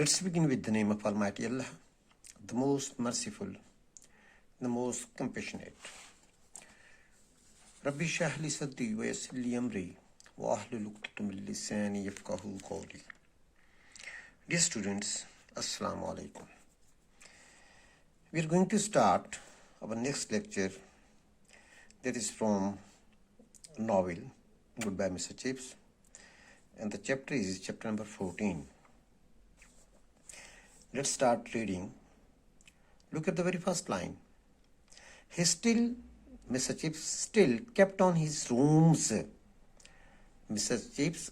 Let's begin with the name of Almighty Allah, the most merciful, the most compassionate. Rabbi shrah li sadri wa yassir li amri wa ahlul 'uqdatam min lisani yafqahu qawli. Dear students, Assalamu alaikum. We are going to start our next lecture, that is from novel Goodbye Mr. Chips, and the chapter is chapter number 14. Let's start reading. Look at the very first line. Mr. Chips still kept on his rooms. Mr. Chips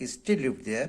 he still lived there.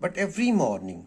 But every morning,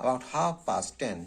about 10:30,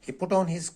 he put on his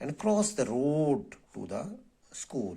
and crossed the road to the school,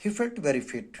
He felt very fit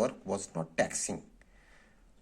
work was not taxing.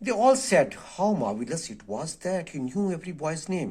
They all said how marvelous it was that he knew every boy's name.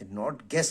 Did not guess,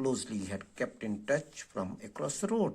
closely he had kept in touch from across the road,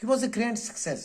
He was a grand success.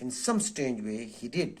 In some strange way he did.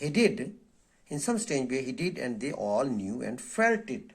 he did. In some strange way he did, and they all knew and felt it.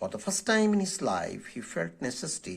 For the first time in his life, he felt necessity.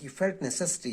he felt necessity,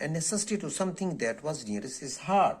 and necessity to something that was nearest his heart,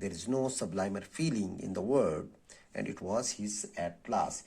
There is no sublimer feeling in the world, and it was his at last.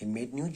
He made new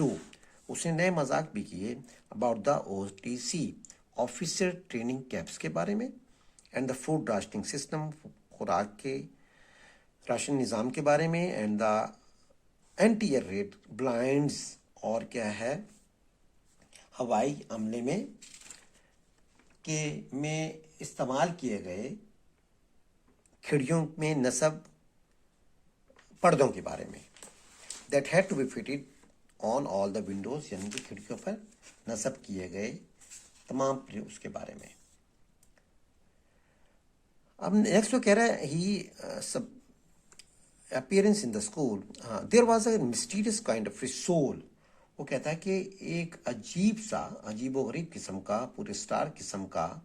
2. اس نے نئے مذاق بھی کیے about the OTC officer training camps کے بارے میں and the food rationing system خوراک کے راشن نظام کے بارے میں and the anti air raid blinds اور کیا ہے ہوائی عملے میں استعمال کیے گئے کھڑکیوں میں نصب پردوں کے بارے میں that had to be fitted on all the windows یعنی کہ کھڑکیوں پر نصب کیے گئے تمام اس کے بارے میں. اب نیکسٹ وہ کہہ رہا ہے ہی سب appearance in the school there was a mysterious kind of rissole. وہ کہتا ہے کہ ایک عجیب و غریب قسم کا پورے اسٹار قسم کا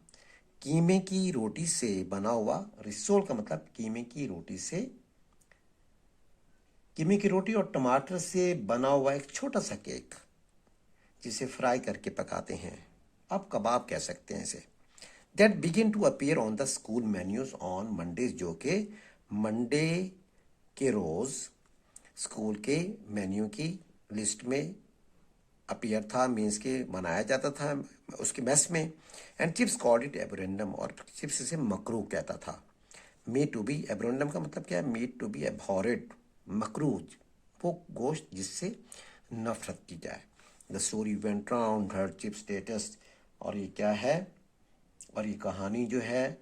قیمے کی روٹی سے بنا ہوا رسول کا مطلب قیمے کی روٹی اور ٹماٹر سے بنا ہوا ایک چھوٹا سا کیک جسے فرائی کر کے پکاتے ہیں آپ کباب کہہ سکتے ہیں اسے that begin to appear on the school menus on Mondays جو کہ منڈے کے روز اسکول کے مینیو کی لسٹ میں اپیئر تھا مینس کہ بنایا جاتا تھا اس کے میس میں اینڈ چپس کالڈ اٹ ایبرینڈم اور چپس اسے مکروہ کہتا تھا. میٹ ٹو بی ایبرینڈم کا مطلب کیا ہے میٹ ٹو بی ایبہورڈ مکروہ وہ گوشت جس سے نفرت کی جائے. The story went round Hare chips latest اور یہ کیا ہے اور یہ کہانی جو ہے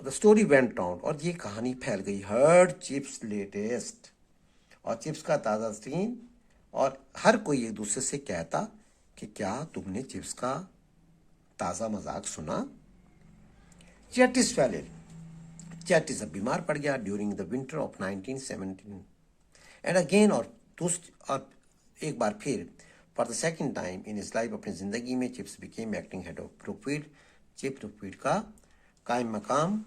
دا اسٹوری وینٹ راؤنڈ اور یہ کہانی پھیل گئی ہر چپس لیٹسٹ اور چپس کا تازہ ترین اور ہر کوئی ایک دوسرے سے کہتا کہ کیا تم نے چپس کا تازہ مذاق سنا. چیٹس فیلر چیٹس اب بیمار پڑ گیا during the winter of 1917 and again اور ایک بار پھر for the second time in his life اپنی زندگی میں Chips became acting head of Brookfield Chip Brookfield کا قائم مقام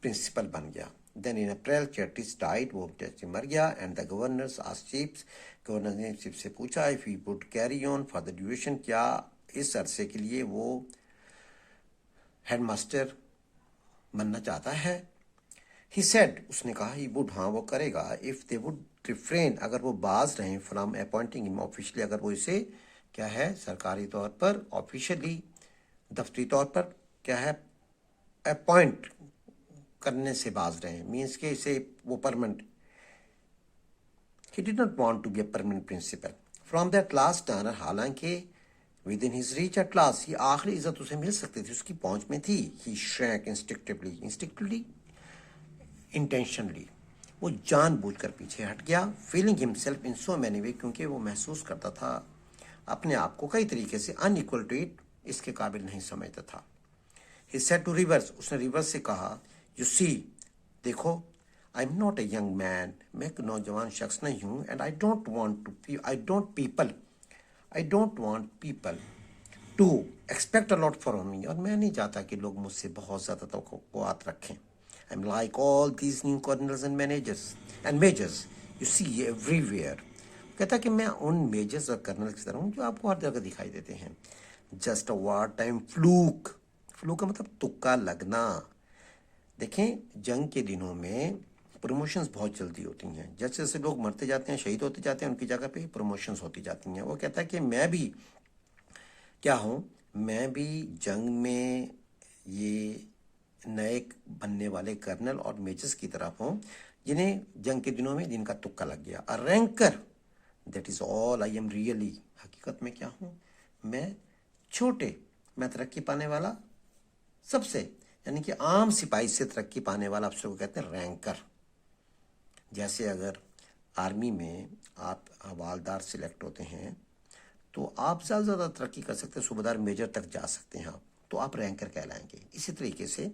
پرنسپل بن گیا. Then in April Chatteris died وہ مر گیا and the governors ask Chips governor نے چپس سے پوچھا if he would carry on for the duration کیا اس عرصے کے لیے وہ ہیڈ ماسٹر بننا چاہتا ہے. ہی سیڈ اس نے کہا ہی وڈ ہاں وہ کرے گا اف دے وڈ ریفرین اگر وہ باز رہیں فرام اپوائنٹنگ ہم آفیشلی اگر وہ اسے کیا ہے سرکاری طور پر آفیشلی دفتری طور پر کیا ہے اپوائنٹ کرنے سے باز رہیں مینس کہ اسے وہ permanent he did not want to be a permanent principal from that last honour حالانکہ within his reach at last یہ آخری عزت اسے مل سکتی تھی اس کی پہنچ میں تھی. ہی شرینک انسٹنکٹیولی انٹینشنلی وہ جان بوجھ کر پیچھے ہٹ گیا feeling himself in so many way کیونکہ وہ محسوس کرتا تھا اپنے آپ کو کئی طریقے سے ان ایکول ٹو اٹ اس کے قابل نہیں سمجھتا تھا. ہی سیڈ ڈو ریورس اس نے ریورس سے کہا یو سی دیکھو I am not a young man میں ایک نوجوان شخص نہیں ہوں and I don't want people to expect a lot from me اور میں نہیں چاہتا کہ لوگ مجھ سے بہت زیادہ توقعات رکھیں. I'm like all these new colonels and majors you see everywhere. کہتا کہ میں ان میجرز اور کرنل کی طرح ہوں جو آپ کو ہر جگہ دکھائی دیتے ہیں. Just a war time fluke کا مطلب تکا لگنا. دیکھیں جنگ کے دنوں میں پروموشنز بہت جلدی ہوتی ہیں جیسے جیسے لوگ مرتے جاتے ہیں شہید ہوتے جاتے ہیں ان کی جگہ پہ پروموشنز ہوتی جاتی ہیں. وہ کہتا ہے کہ میں بھی کیا ہوں میں بھی جنگ میں یہ نئے بننے والے کرنل اور میجرز کی طرف ہوں جنہیں جنگ کے دنوں میں جن کا تکا لگ گیا. Ranker that is all I am really حقیقت میں کیا ہوں میں چھوٹے میں ترقی پانے والا سب سے یعنی کہ عام سپاہی سے ترقی پانے والا افسر کو کہتے ہیں رینکر. جیسے اگر آرمی میں آپ حوالدار سلیکٹ ہوتے ہیں تو آپ زیادہ زیادہ ترقی کر سکتے ہیں صوبیدار میجر تک جا سکتے ہیں آپ تو آپ رینکر کہلائیں گے. اسی طریقے سے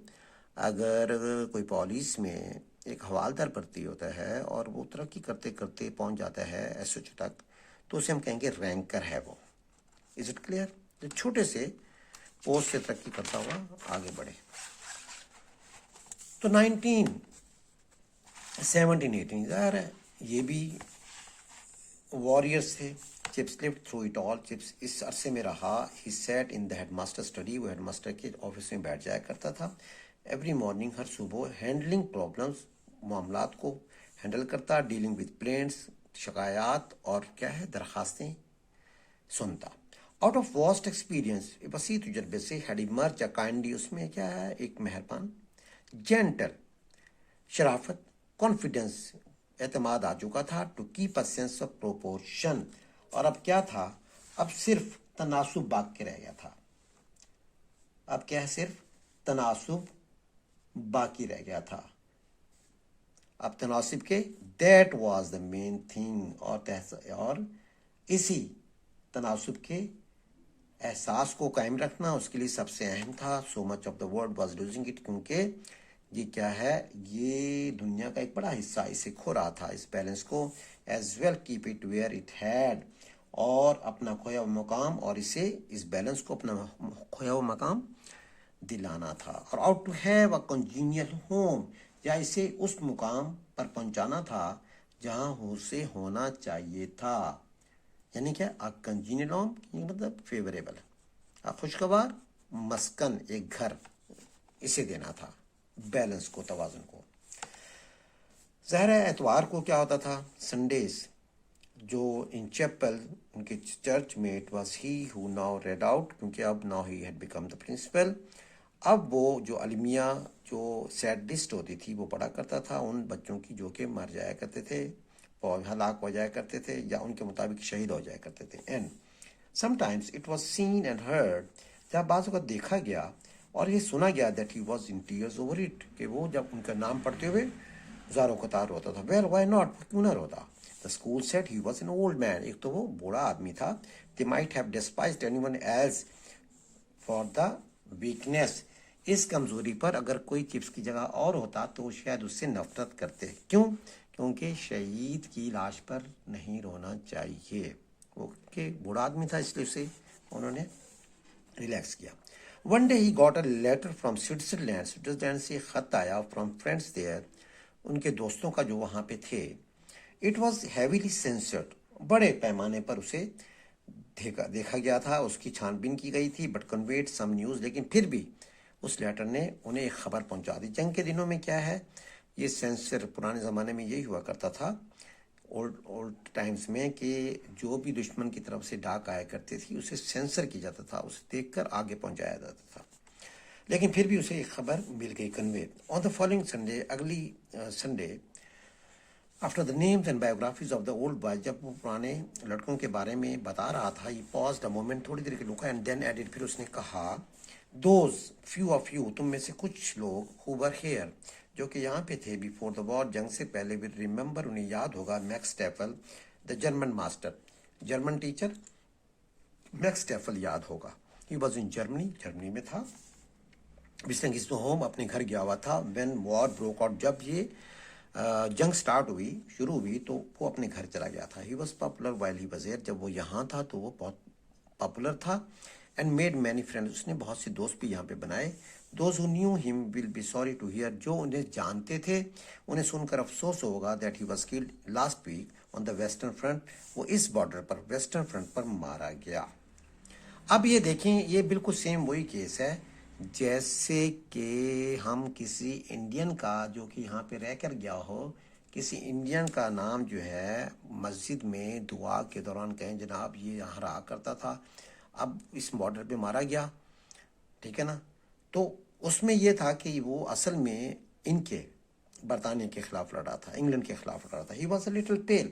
اگر کوئی پولیس میں ایک حوالدار بھرتی ہوتا ہے اور وہ ترقی کرتے کرتے پہنچ جاتا ہے ایس ایچ تک تو اسے ہم کہیں گے رینکر ہے وہ. Is it clear? جو چھوٹے سے پوسٹ سے ترقی کرتا ہوا آگے بڑھے. تو 1917-18 ظاہر ہے یہ بھی واریئرس تھے. Chips lived through it all. Chips اس عرصے میں رہا. He sat in the headmaster study. وہ ہیڈ ماسٹر کے آفس میں بیٹھ جایا کرتا تھا. ایوری مارننگ ہر صبح ہینڈلنگ پرابلمس معاملات کو ہینڈل کرتا. ڈیلنگ وتھ پلینٹس شکایات اور کیا ہے درخواستیں سنتا. آؤٹ آف واسٹ ایکسپیرینس وسیع تجربے سے ہیڈ ایمرج کائنڈلی اس میں کیا ہے ایک مہربان جینٹل شرافت کانفیڈنس اعتماد آ چکا تھا to keep a sense of proportion. اور اب کیا تھا اب صرف تناسب باقی رہ گیا تھا. اب کیا ہے صرف تناسب باقی رہ گیا تھا. اب تناسب کے that was the main thing اور اسی تناسب کے احساس کو قائم رکھنا اس کے لیے سب سے اہم تھا. So much of the world was losing it کیونکہ یہ کیا ہے یہ دنیا کا ایک بڑا حصہ اسے کھو رہا تھا اس بیلنس کو. As well keep it where it had اور اپنا کھویا ہوا مقام اور اسے اس بیلنس کو اپنا کھویا ہوا مقام دلانا تھا. اور out to have a congenial home یا اسے اس مقام پر پہنچانا تھا جہاں اسے ہونا چاہیے تھا. یعنی کیا کنجینیل ہوم مطلب فیوریبل خوشگوار مسکن ایک گھر اسے دینا تھا بیلنس کو توازن کو. ظاہر ہے اتوار کو کیا ہوتا تھا سنڈیز جو ان چیپل ان کے چرچ میں it was he who now read out کیونکہ اب now he had become the principal. اب وہ جو المیہ جو سیڈ لسٹ ہوتی تھی وہ پڑھا کرتا تھا ان بچوں کی جو کہ مر جایا کرتے تھے ہلاک ہو جایا کرتے تھے یا ان کے مطابق شہید ہو جایا کرتے تھے. And some times it was seen and heard جب بعض اوقات دیکھا گیا اور یہ سنا گیا that he was in tears over it کہ وہ جب ان کا نام پڑھتے ہوئے زاروں قطار روتا تھا. ویل وائی ناٹ کیوں نہ روتا. The school said he was an old man. ایک تو وہ بوڑھا آدمی تھا. They might have despised anyone else for the weakness. اس کمزوری پر اگر کوئی چپس کی جگہ اور ہوتا تو شاید اس سے نفرت کرتے. کیوں؟ کیونکہ شہید کی لاش پر نہیں رونا چاہیے. وہ کہ بوڑھا آدمی تھا اس لیے اسے انہوں نے ریلیکس کیا. One day he got a letter from Switzerland. Switzerland سے خط آیا from friends there. ان کے دوستوں کا جو وہاں پہ تھے. It was heavily censored. بڑے پیمانے پر اسے دیکھا گیا تھا اس کی چھان بین کی گئی تھی. But conveyed some news. لیکن پھر بھی اس لیٹر نے انہیں ایک خبر پہنچا دی. جنگ کے دنوں میں کیا ہے یہ سینسر پرانے زمانے میں یہی ہوا کرتا تھا اولڈ ٹائمز میں کہ جو بھی دشمن کی طرف سے ڈاک آیا کرتی تھی اسے سینسر کیا جاتا تھا اسے دیکھ کر آگے پہنچایا جاتا تھا. لیکن پھر بھی اسے ایک خبر مل گئی کنوے. آن دا فالوئنگ سنڈے اگلی Sunday after the names and biographies of the old boy جب وہ پرانے لڑکوں کے بارے میں بتا رہا تھا ہی پازڈ اے مومنٹ تھوڑی دیر کے رکا اینڈ دین ایڈڈ پھر اس نے کہا دوز فیو آف یو تم میں سے کچھ لوگ ہو ور ہیئر جو کہ یہاں پہ تھے بیفور دا وار جنگ سے پہلے ول ریممبر انہیں یاد ہوگا Max Teufel the German master German teacher Max Teufel یاد ہوگا. ہی واز ان جرمنی میں تھا. بسنگ از ہوم اپنے گھر گیا ہوا تھا. وین وار بروک آؤٹ جب یہ جنگ سٹارٹ ہوئی شروع ہوئی تو وہ اپنے گھر چلا گیا تھا. He was popular while he was here جب وہ یہاں تھا تو وہ بہت پاپولر تھا. اینڈ میڈ مینی فرینڈ اس نے بہت سے دوست بھی یہاں پہ بنائے. Those who knew him will be sorry to hear جو انہیں جانتے تھے انہیں سن کر افسوس ہوگا that he was killed last week on the western front وہ اس بارڈر پر ویسٹرن فرنٹ پر مارا گیا. اب یہ دیکھیں یہ بالکل سیم وہی کیس ہے جیسے کہ ہم کسی انڈین کا جو کہ یہاں پہ رہ کر گیا ہو کسی انڈین کا نام جو ہے مسجد میں دعا کے دوران کہیں جناب یہ یہاں رہا کرتا تھا اب اس بارڈر پہ مارا گیا. ٹھیک ہے نا. تو اس میں یہ تھا کہ وہ اصل میں ان کے برطانیہ کے خلاف لڑا تھا انگلینڈ کے خلاف لڑا تھا. ہی واز اے لٹل پیل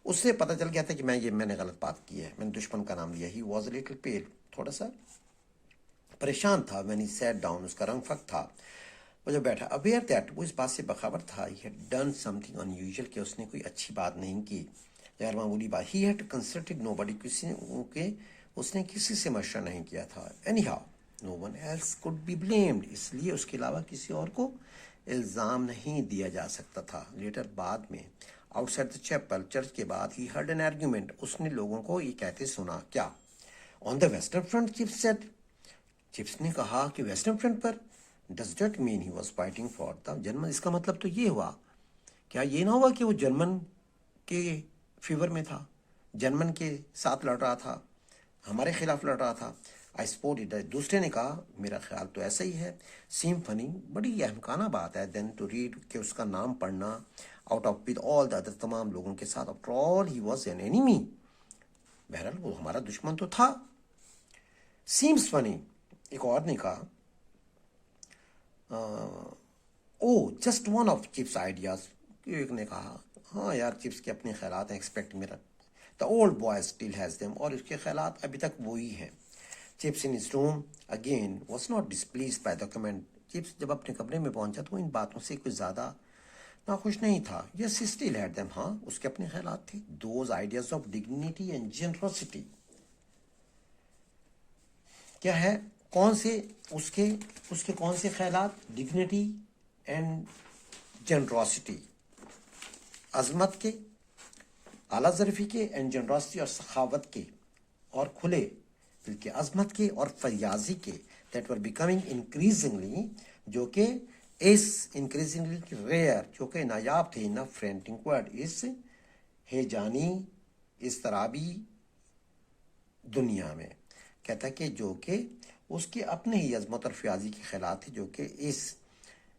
اس سے پتہ چل گیا تھا کہ میں نے غلط بات کی ہے میں نے دشمن کا نام لیا. ہی واز اے لٹل پیل تھوڑا سا پریشان تھا. when he sat down اس کا رنگ فک تھا وہ جب بیٹھا. اویئر دیٹ وہ اس بات سے باخبر تھا he had done something unusual کہ اس نے کوئی اچھی بات نہیں کی غیر معمولی بات. he had consulted nobody اس نے کسی سے مشورہ نہیں کیا تھا. anyhow no one else could be blamed اس لیے اس کے علاوہ کسی اور کو الزام نہیں دیا جا سکتا تھا. لیٹر بعد میں outside the chapel church کے بعد he heard an argument اس نے لوگوں کو یہ کہتے سنا کیا on the western front Chips said Chips نے کہا کہ ویسٹرن فرنٹ پر does that mean he was fighting for the German اس کا مطلب تو یہ ہوا کیا یہ نہ ہوا کہ وہ جرمن کے فیور میں تھا جرمن کے ساتھ لڑ رہا تھا ہمارے خلاف لڑ رہا تھا. آئی سپورٹ اٹ دوسرے نے کہا میرا خیال تو ایسا ہی ہے. سیم فنی بڑی احمقانہ بات ہے دین ٹو ریڈ کہ اس کا نام پڑھنا out of with all the other تمام لوگوں کے ساتھ. After all he was an enemy. بہرحال وہ ہمارا دشمن تو تھا. سیمس فنی ایک اور نے کہا oh just one of Chips ideas. ایک نے کہا ہاں یار چپس کے اپنے خیالات ہیں, ایکسپیکٹ میرا the old boy still has them, اور اس کے خیالات ابھی تک وہی ہیں. Chips in his room again was not displeased by the comment. Chips جب اپنے کمرے میں پہنچا تو ان باتوں سے کچھ زیادہ ناخوش نہیں تھا. یس اسٹل ہیڈ دیم, ہاں اس کے اپنے خیالات تھے. Those ideas of dignity and generosity, کیا ہے کون سے اس کے کون سے خیالات؟ ڈگنیٹی اینڈ جنروسٹی, عظمت کے, اعلیٰ ظرفی کے, اینڈ جنروسٹی اور سخاوت کے, اور کھلے دل کے عظمت کے اور فیاضی کے. دیٹ ور بیکمنگ انکریزنگلی, جو کہ انکریزنگلی ریئر, جو کہ نایاب تھے. ان فرینٹنگ ورڈ اس ہیجانی اضطرابی دنیا میں. کہتا ہے کہ جو کہ اس کے اپنے ہی عظمت اور فیاضی کے خیالات تھے, جو کہ اس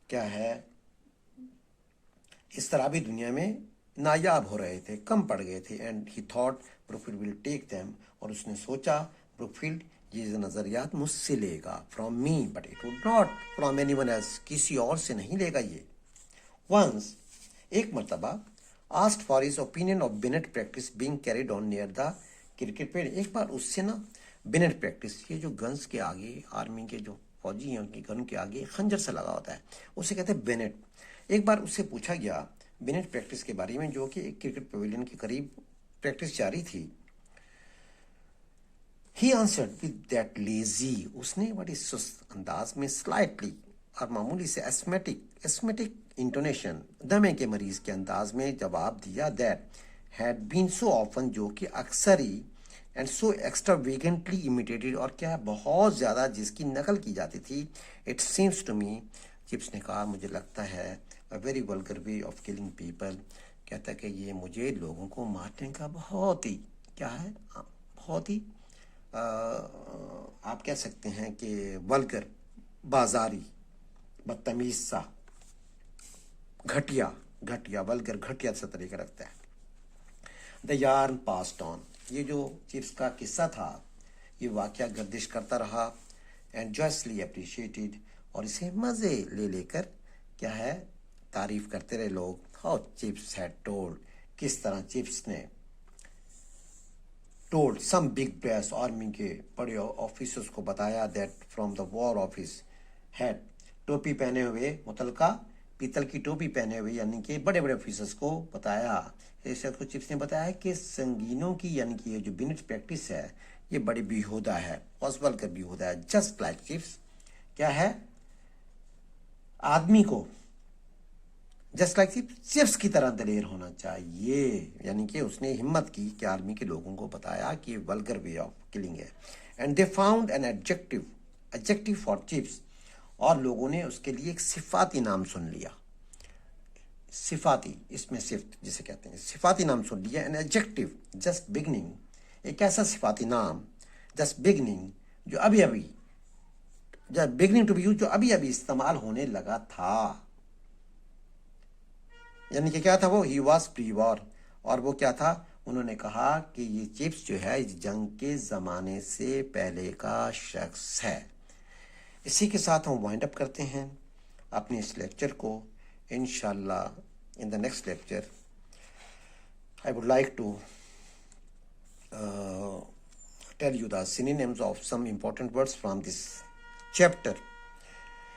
کیا ہے اضطرابی دنیا میں نایاب ہو رہے تھے, کم پڑ گئے تھے. And he thought Brookfield will take them, اور اس نے سوچا بروکفیلڈ یہ نظریات مجھ سے لے گا. From me but it would not from anyone else, کسی اور سے نہیں لے گا یہ. ونس ایک مرتبہ asked for his opinion of bent practice being carried on near the cricket pad. ایک بار اس سے نا بینٹ پریکٹس, یہ جو گنز کے آگے آرمی کے جو فوجی ہیں ان کی گن کے آگے خنجر سے لگا ہوتا ہے, اسے کہتے ہیں بینٹ. ایک بار اس سے پوچھا گیا بینٹ پریکٹس کے بارے میں, جو کہ ایک کرکٹ پیویلین کے قریب پریکٹس جاری تھی. ہی آنسرڈ ود دیٹ لیزی, اس نے بڑی سست انداز میں سلائٹلی اور معمولی سے اسمیٹک انٹونیشن, دمے کے مریض کے انداز میں جواب دیا. That had been so often, جو کہ اکثر ہی, اینڈ سو ایکسٹراویگنٹلی امیٹیٹڈ, اور کیا بہت زیادہ جس کی نقل کی جاتی تھی. It seems to me, Chips نے کہا مجھے لگتا ہے, a very vulgar way of killing people. کہتا ہے کہ یہ مجھے لوگوں کو مارنے کا بہت ہی کیا ہے, بہت ہی آپ کہہ سکتے ہیں کہ ولگر, بازاری, بدتمیز سا, گھٹیا ولگر گھٹیا سا طریقہ رکھتا ہے. دا یارن پاسڈ آن, یہ جو چپس کا قصہ تھا یہ واقعہ گردش کرتا رہا. اینڈ جوائسلی اپریشیٹڈ, اور اسے مزے لے کر کیا ہے تعریف کرتے رہے لوگ. ہاؤ چپس ہیڈ ٹولڈ, کس طرح چپس نے told some big brass, army کے بڑے آفیسرز کو بتایا. That from the war office head, ٹوپی پہنے ہوئے, متعلقہ پیتل کی ٹوپی پہنے ہوئے, یعنی کہ بڑے آفیسرز کو بتایا. اس کو چپس نے بتایا کہ سنگینوں کی یعنی کہ یہ جو بینٹ پریکٹس ہے یہ بڑی بیہودہ ہے, پاسبل کر بیہودہ ہے. جسٹ لائک چپس, کیا ہے آدمی کو جسٹ لائک چپس کی طرح دلیر ہونا چاہیے. یعنی کہ اس نے ہمت کی کہ آرمی کے لوگوں کو بتایا کہ یہ ولگر وے آف کلنگ ہے. And they found an adjective for Chips, اور لوگوں نے اس کے لیے ایک صفاتی نام سن لیا. صفاتی, اس میں صفت جسے کہتے ہیں, صفاتی نام سن لیا. این ایڈجیکٹو جسٹ بگننگ, ایک ایسا صفاتی نام جسٹ بگننگ جو ابھی بگننگ ٹو بی یوز, جو ابھی استعمال ہونے لگا تھا. یعنی کہ کیا تھا وہ, ہی واز پری وار, اور وہ کیا تھا, انہوں نے کہا کہ یہ چپس جو ہے جنگ کے زمانے سے پہلے کا شخص ہے. اسی کے ساتھ ہم وائنڈ اپ کرتے ہیں اپنے اس لیکچر کو. انشاءاللہ in the next lecture I would like to tell you the synonyms of some important words from this chapter.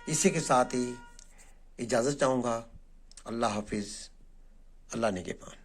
اسی کے ساتھ ہی اجازت چاہوں گا. اللہ حافظ, اللہ نگہبان.